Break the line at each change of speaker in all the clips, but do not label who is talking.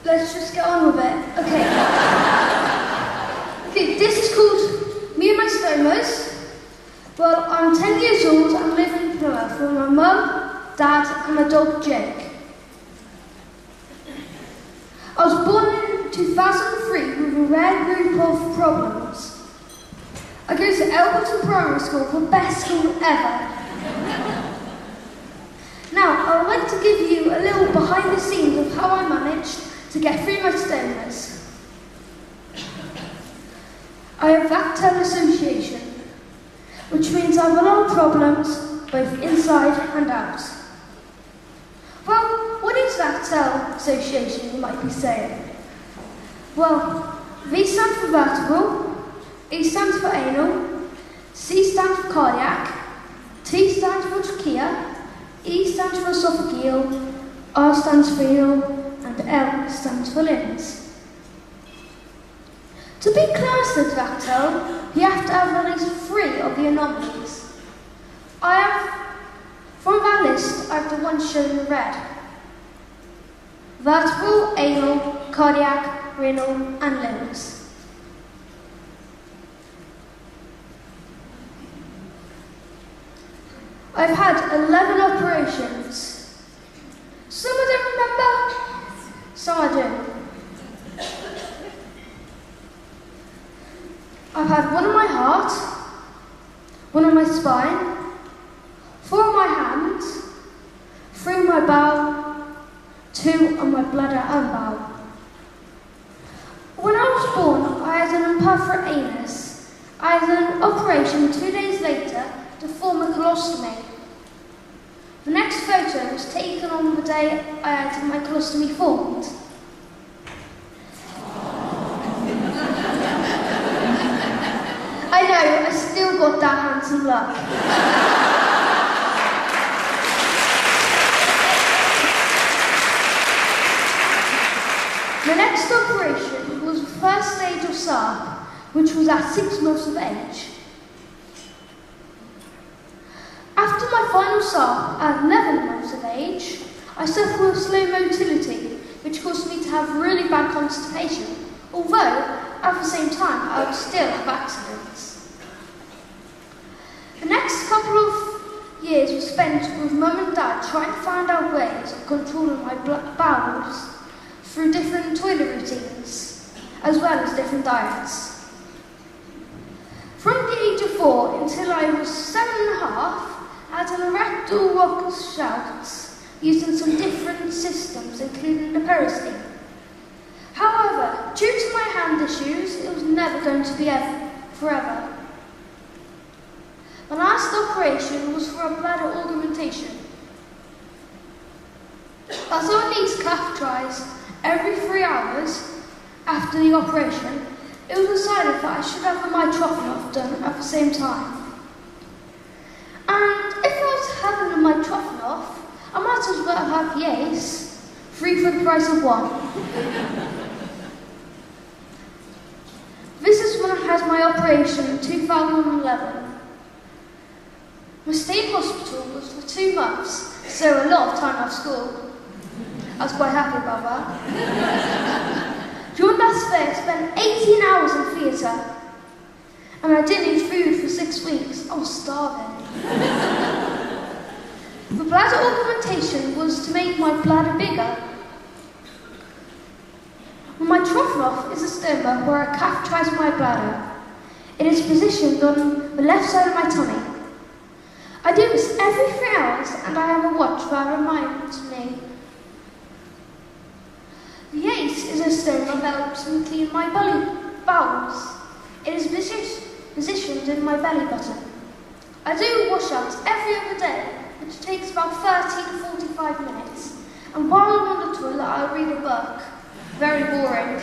let's just get on with it. Okay. Okay, this is called Me and My Stomas. Well, I'm 10 years old and live in Plymouth with my mum, dad and my dog Jake. I was born in 2003 with a rare group of problems. I go to Elberton Primary School, the best school ever. Now, I would like to give you a little behind the scenes of how I managed to get through my stomas. I have VACTERL association, which means I have a lot of problems, both inside and out. Well, what is VACTERL association, you might be saying? Well, V stands for vertebral, E stands for anal, C stands for cardiac, T stands for trachea, E stands for esophageal, R stands for renal, and L stands for limbs. To be classed as VACTERL, you have to have at least 3 of the anomalies. From that list, I have the ones shown in red. Vertebral, anal, cardiac, renal, and limbs. I've had 11 operations. Some I don't remember, some I do. I've had 1 on my heart, 1 on my spine, 4 on my hands, 3 on my bowel, 2 on my bladder and bowel. When I was born, I had an imperforate anus. I had an operation 2 days later to form a colostomy. The next photo was taken on the day I had my colostomy formed. I know, I still got that handsome look. The next operation was the first stage of SARP, which was at 6 months of age. After my final SARP at 11 months of age, I suffered with slow motility, which caused me to have really bad constipation, although at the same time I would still have accidents. The next couple of years were spent with mum and dad trying to find out ways of controlling my bowels through different toilet routines, as well as different diets. From the age of 4 until I was 7.5, I had an erectile rocker shafts using some different systems, including the peristeen. However, due to my hand issues, it was never going to be forever. My last operation was for a bladder augmentation. As I needed catheterised every 3 hours after the operation, it was decided that I should have a mitrophenol done at the same time. And if I was having a mitrophenol, I might as well have the ACE, 3 for the price of 1. This is when I had my operation in 2011. My stay in hospital was for 2 months, so a lot of time off school. I was quite happy about that. During that stay, I spent 18 hours in theatre, and I didn't eat food for 6 weeks. I was starving. The bladder augmentation was to make my bladder bigger. My mitrophenol is a stoma where I catheterise my bladder. It is positioned on the left side of my tummy. I do this every 3 hours, and I have a watch that reminds me. The ACE is a stoma that helps me clean my bowels. It is positioned in my belly button. I do washouts every other day, which takes about 30 to 45 minutes. And while I'm on the toilet, I read a book. Very boring.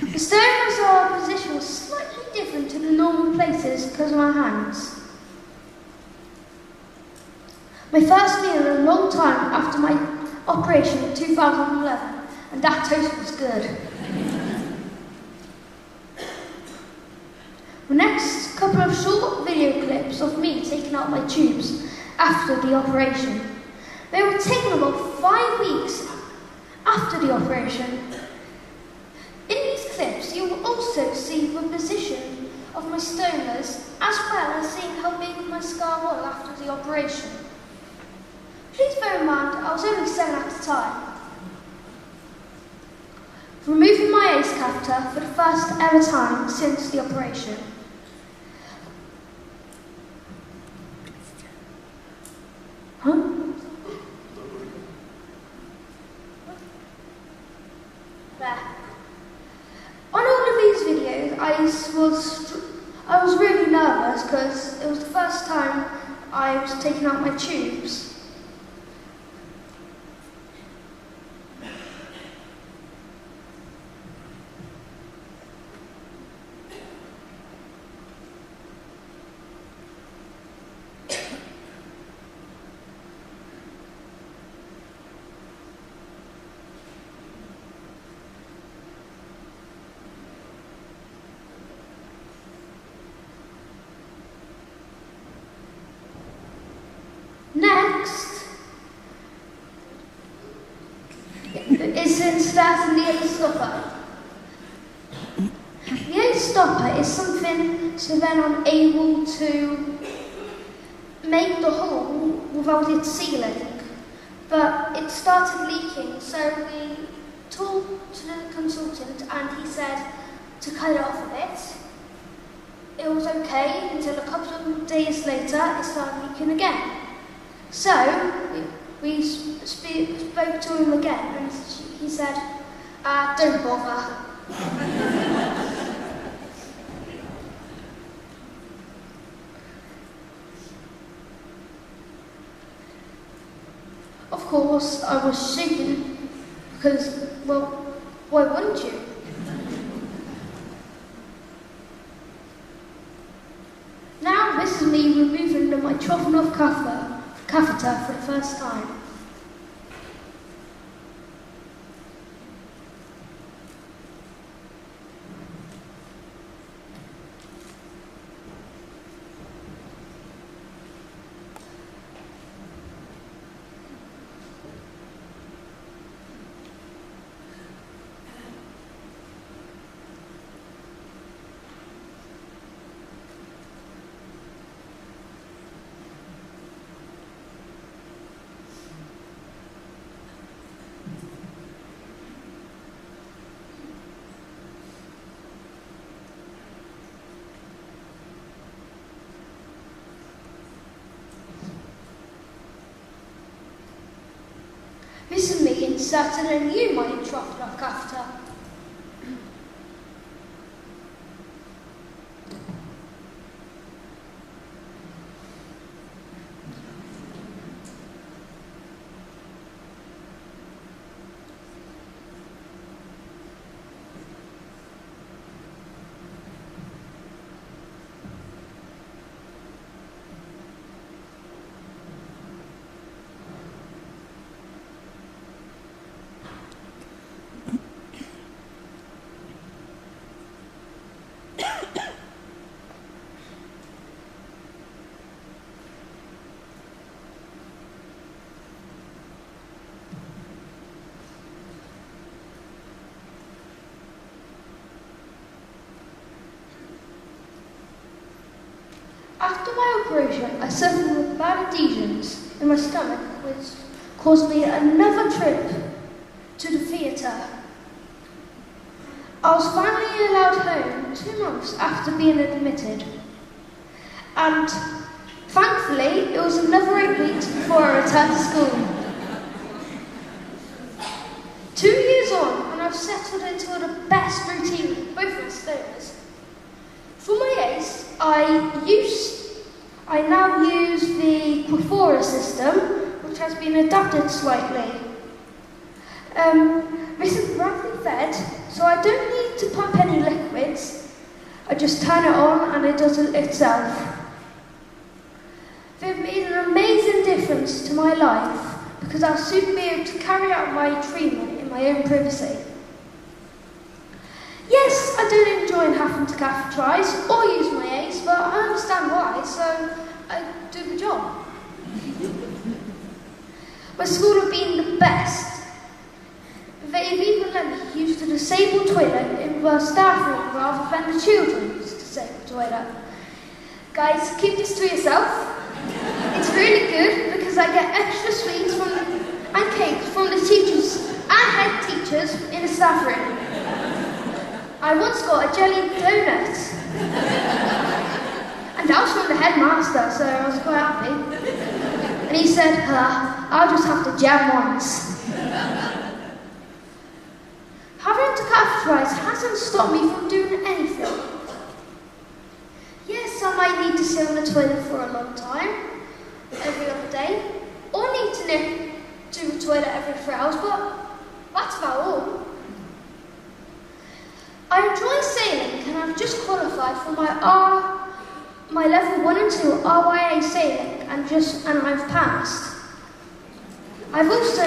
The stomas are positioned slightly different to the normal places because of my hands. My first meal in a long time after my operation in 2011, and that toast was good. The next couple of short video clips of me taking out my tubes after the operation. They were taken about 5 weeks after the operation. In these clips, you will also see the position of my stomas, as well as seeing how big my scar was after the operation. Please bear in mind, I was only 7 at the time. Removing my ACE catheter for the first ever time since the operation. There. On all of these videos, I was really nervous because it was the first time I was taking out my tubes. Next is inserting the ACE stopper. The ACE stopper is something so then I'm able to make the hole without it sealing. But it started leaking, so we talked to the consultant and he said to cut it off a bit. It was okay until a couple of days later it started leaking again. So, we spoke to him again and he said, don't bother. Of course, I was shaking because, well, why wouldn't you? Now this is me removing my trophon catheter for the first time. This is me inserting a new trophon catheter. After my operation, I suffered with bad adhesions in my stomach, which caused me another trip to the theatre. I was finally allowed home 2 months after being admitted, and thankfully it was another 8 weeks before I returned to school. 2 years on, and I've settled into the best routine with both my stomas. For my ACE, I now use the Quaphora system, which has been adapted slightly. This is rapidly fed, so I don't need to pump any liquids. I just turn it on and it does it itself. They've made an amazing difference to my life because I'll soon be able to carry out my treatment in my own privacy. Yes, I don't enjoy having to catheterise or use my ACE, but I understand why, so I do the job. My school have been the best. disabled toilet in the staff room rather than the children's disabled toilet. Guys, keep this to yourself. It's really good because I get extra sweets and cakes from the teachers and head teachers in the staff room. I once got a jelly donut. And that was from the headmaster, so I was quite happy. And he said, I'll just have to jam once. Having to catheterise hasn't stopped me from doing anything. Yes, I might need to sit on the toilet for a long time, every other day, or need to do the toilet every 3 hours, but that's about all. I enjoy sailing and I've just qualified for my level 1 and 2 RYA sailing and I've passed. I've also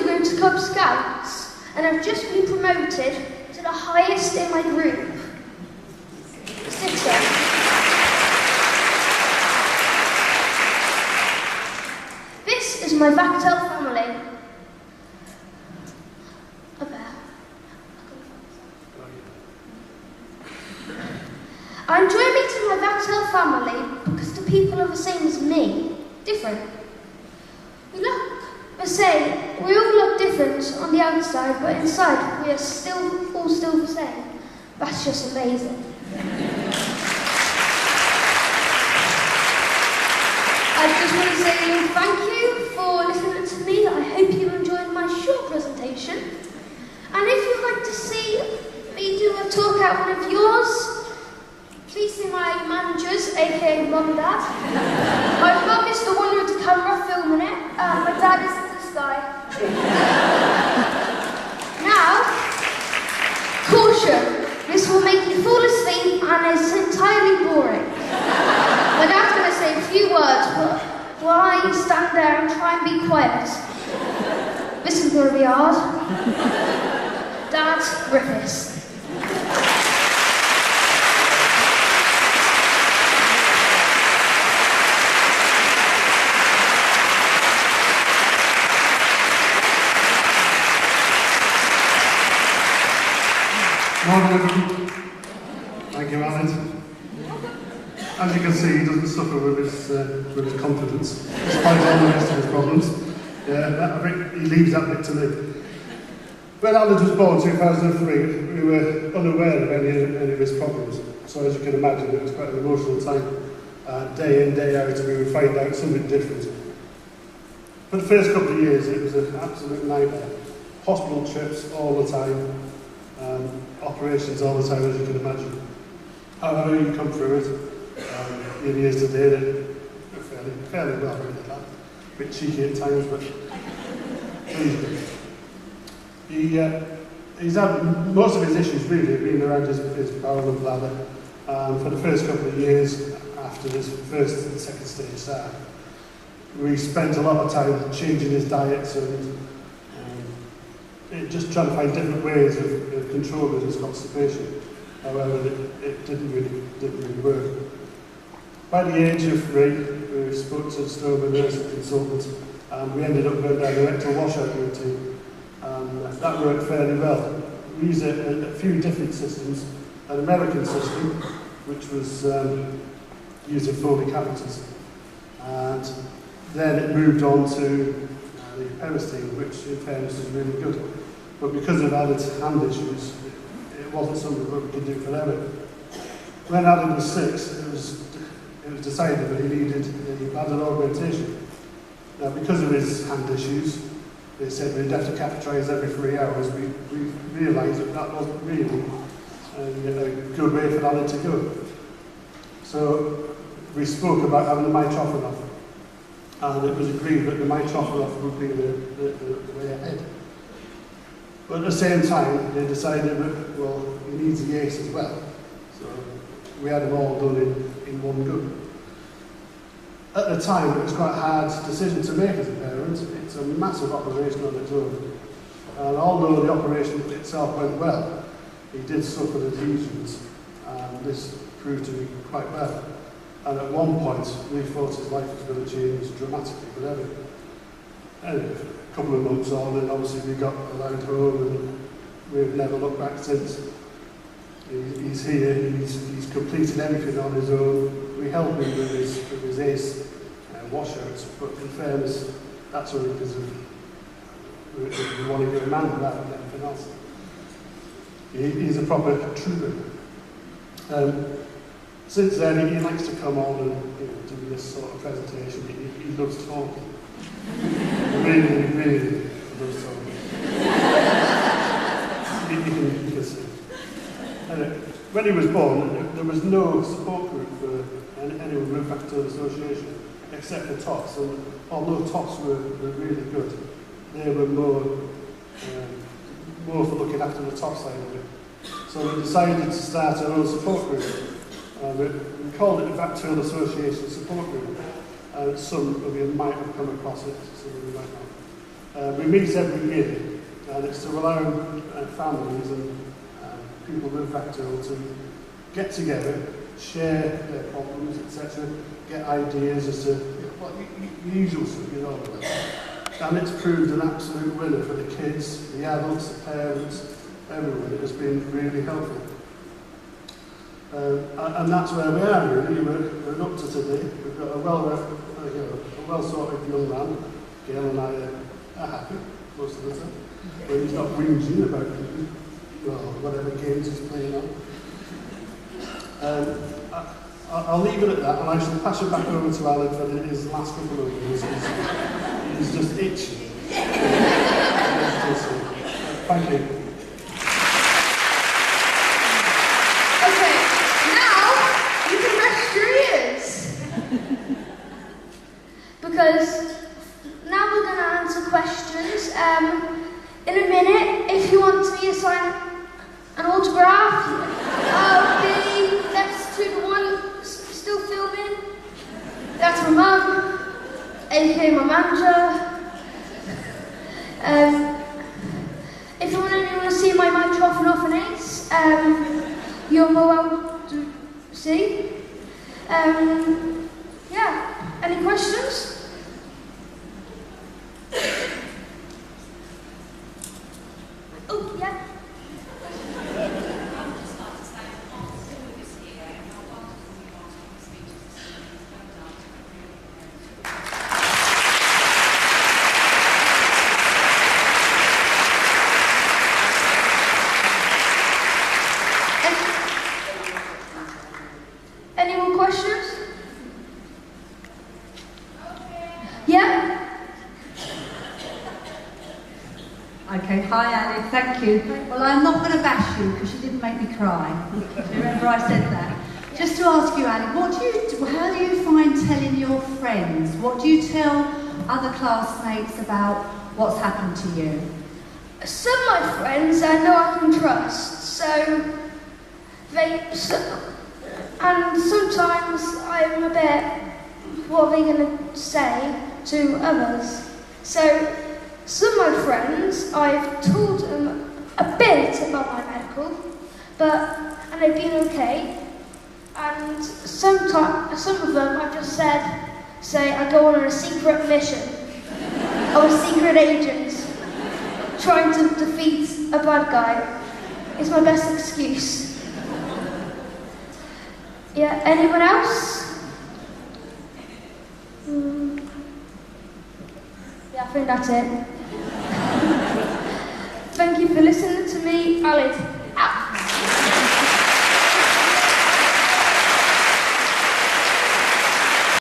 go to Cub Scouts and I've just been promoted to the highest in my group. Sitter. This is my VACTERL family. I enjoy meeting my VACTERL family because the people are the same as me, different. We look the same, we all look different on the outside, but inside we are all still the same. That's just amazing. I just want to say thank you for listening to me. I hope you enjoyed my short presentation. And if you'd like to see me do a talk at one of yours, please see my managers, aka Mum and Dad. My mum is the one with the camera filming it, and my dad is this guy. Now, caution, this will make you fall asleep and is entirely boring. My dad's going to say a few words, but while you stand there and try and be quiet. This is going to be hard. Aled Griffiths.
Morning, everyone. Thank you, Aled. As you can see, he doesn't suffer with his confidence, despite all the rest of his problems. I think he leaves that bit to me. When Aled was born in 2003, we were unaware of any of his problems. So as you can imagine, it was quite an emotional time. Day in, day out, we would find out something different. For the first couple of years, it was an absolute nightmare. Hospital trips all the time. Operations all the time, as you can imagine. However, you come through it. In years today, they're fairly well, really, that. A bit cheeky at times, but he's had most of his issues really been around his bowel and bladder. For the first couple of years after his first and second stage start, we spent a lot of time changing his diets and just trying to find different ways of controlling his constipation. However, it didn't really work. By the age of 3, we spoke to the stoma nurse and consultant, and we ended up going down the rectal washout routine. That worked fairly well. We used a few different systems. An American system, which was using Foley catheters, and then it moved on to the peristeen, which in fairness is really good. But because of Aled's hand issues, it wasn't something that we could do forever. When Aled was 6, it was decided that he needed a bladder augmentation. Now, because of his hand issues, they said we'd have to catheterise every 3 hours. We realised that wasn't really a good way for Aled to go. So we spoke about having a mitrophonoff, and it was agreed that the mitrophonoff would be the way ahead. But at the same time, they decided that, well, he needs the ACE as well. So we had them all done in one go. At the time, it was quite a hard decision to make as a parent. It's a massive operation on its own. And although the operation itself went well, he did suffer adhesions, and this proved to be quite bad. And at one point, we thought his life was going to change dramatically, but anyway, a couple of months on, and obviously we got allowed home, and we've never looked back since. He's here, he's completed everything on his own. We help him with his ACE washouts, but in fairness, that's only because we want to give a man rather than anything else. He's a proper trooper. Since then, he likes to come on and do this sort of presentation. He loves talking. Really, really loves talking. You can see. When he was born, there was no support group for anyone with VACTERL association except for TOFs, and although TOFs were really good, they were more for looking after the TOF side of it. So we decided to start our own support group. We called it the VACTERL Association Support Group. Some of you might have come across it, some of you might not. We meet every year, and it's to allow families and people with VACTERL to get together, share their problems, etc., get ideas as to the usual stuff, And it's proved an absolute winner for the kids, the adults, the parents, everyone. It has been really helpful. And that's where we are, really. We're up to today. We've got a well-sorted young man. Gail and I are happy most of the time. When he's not whinging about whatever games he's playing on. I'll leave it at that, and I shall pass it back over to Aled for his last couple of years. He's just itching. Thank you.
Okay, now you can rest your ears. Because now we're going to answer questions. In a minute, if you want me to sign an autograph, I'll be next to the one still filming. That's my mum, aka my manager. If you want to see my microphone off an ace, you're more welcome to see. Yeah, any questions? Oh, yeah. Any more questions? Yeah?
Okay, hi Aled, thank you. Well, I'm not going to bash you because you didn't make me cry. Remember I said that? Just to ask you, Aled, how do you find telling your friends? What do you tell other classmates about what's happened to you?
Some of my friends I know I can trust, and sometimes I'm a bit, what are they going to say to others? So, some of my friends, I've told them a bit about my medical, and they've been okay. And some of them I've just say I go on a secret mission. I'm a secret agent, trying to defeat a bad guy. It's my best excuse. Yeah, anyone else? Yeah, I think that's it. Thank you for listening to me, Aled.